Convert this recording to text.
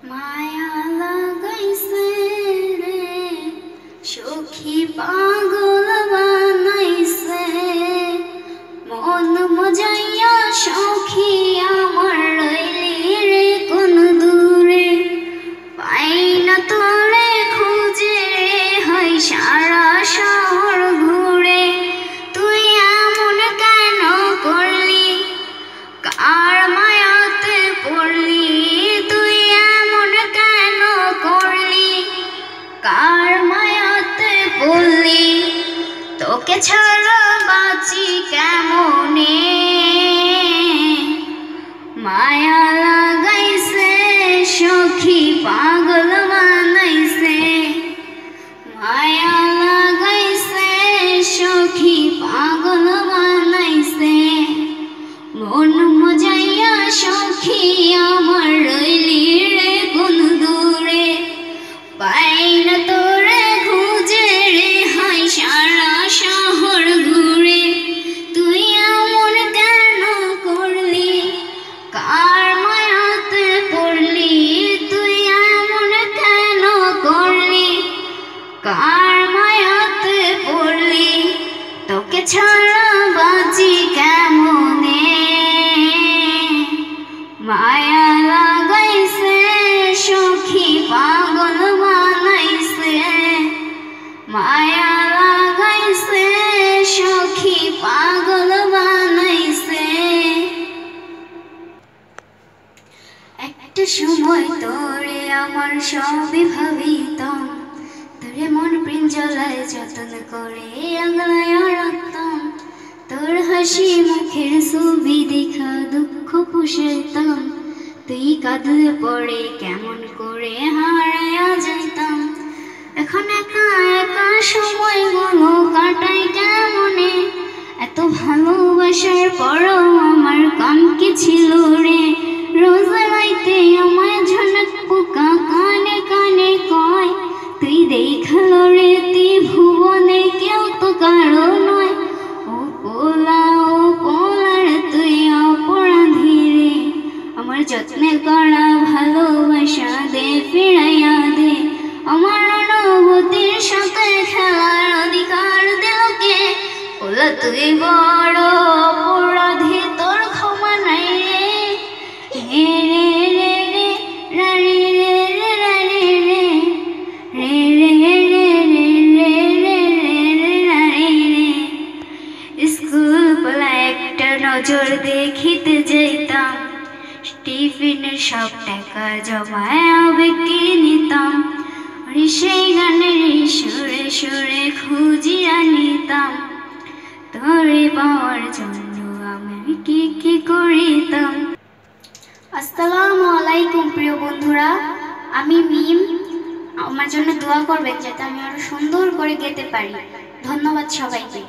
মায়া লাগাইছে রে সখী পাগল বানাইছে মন মজাইয়া সখী আমার রইলি রে কোন দূরে পাই না তোরে খুঁজে রে হয় সারা শহর ঘুরে তুই এমন কেন করলি কার মায়াতে পড়লি তুই এমন কেন করলি কার মায়াতে পড়লি তোকে ছাড়া বাঁচি কেমনে মায়া লাগাইছে সখী পাগল বানাইছে মায়া লাগাইছে সখী পাগল বানাইছে মন মজাইয়া সখী আমার রইলি রে কোন দূরে পাই না তোরে খুঁজে রে হাই সারা শহর ঘুরে তুই এমন কেন করলি কার মায়াতে পড়লি তুই এমন কেন করলি কার মায়াতে পড়লি তোকে ছাড়া বাঁচি কেমনে মায়া লাগাইছে সখী পাগল বানাইছে মায়া লাগাইছে সখী পাগল বানাইছে একটা সময় তোরে আমার সবই ভাবিতাম তোরে মন প্রিন জ্বলায় যতন করে আগলায় রাখতাম তোর হাসি মুখের ছবি দেখা দুঃখ পুষাইতাম তুই কাঁদলে পড়ে কেমন করে হারায়া যাইতাম এখন একা একা সময়গুলো কাটাই কেমনে এত ভালোবাসার পরও আমার কাম কি ছিল রে রোজ রাইতে আমায় ঝনক পোকা কানে কানে কয় তুই দেখালো রে তুই ভুবনে কেউ তো কারো নয় ও পোলার তুই অপরাধী রে আমার যত্নে করা ভালোবাসা দে ফিরাইয়া দে আমার অনুভূতির সাথে খেলার অধিকার দিল কে ওলা তুই বড় অপরাধী তোর ক্ষমা নাই রে হে রে রে রে রারি রে রে রারি রে রে রে রে রে রে রারি রে স্কুল পোলা একটা নজর দেখিতে যাইতাম টিফিনের সব টাকা জমায় আবেগে নিতাম সেই গানের সুরে সুরে খুঁজিয়া নিতাম তোরে পাওয়ার জন্য আমি কি কি করিতাম। আসসালামু আলাইকুম প্রিয় বন্ধুরা, আমি মিম। আমার জন্য দোয়া করবেন যাতে আমি আরো সুন্দর করে গেতে পারি। ধন্যবাদ সবাইকে।